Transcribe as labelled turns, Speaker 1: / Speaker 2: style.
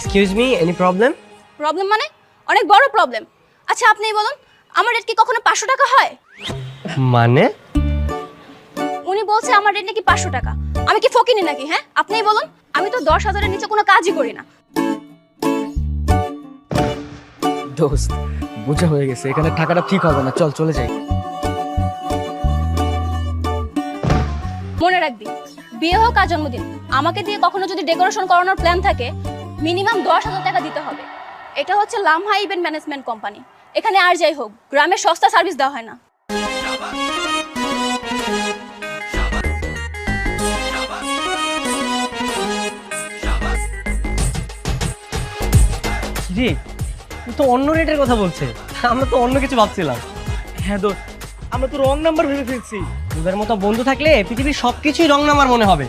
Speaker 1: Excuse me, any problem?
Speaker 2: Problem মানে? অনেক বড় প্রবলেম। আচ্ছা আপনিই বলুন, আমার রেট কি কখনো 500 টাকা হয়?
Speaker 1: মানে?
Speaker 2: উনি বলছে আমার রেট নাকি 500 টাকা। আমি কি ফকিনি নাকি? হ্যাঁ, আপনিই বলুন। আমি তো 10,000-এর নিচে কোনো কাজই করি না।
Speaker 3: দোস্ত বোঝা হয়ে গেছে, এখানে টাকাটা ঠিক হবে না, চল চলে যাই।
Speaker 2: মনে রাখবি, বিয়ে হোক আর জন্মদিন, আমাকে দিয়ে কখনো যদি ডেকোরেশন করানোর প্ল্যান থাকে, মিনিমাম 10,000 টাকা দিতে হবে। এটা হচ্ছে লামহা ইভেন্ট ম্যানেজমেন্ট কোম্পানি। এখানে আর যাই হোক, গ্রামের সস্তা সার্ভিস দেওয়া হয় না।
Speaker 1: জি, তো অন্য রেটের কথা বলছে, আমরা তো অন্য কিছু ভাবছিলাম।
Speaker 3: হ্যাঁ দোস্ত, আমরা তো রং নাম্বার ভেবে ফেলছি।
Speaker 1: তোদের মতো বন্ধু থাকলে পৃথিবীর সবকিছুই রং নাম্বার মনে হবে।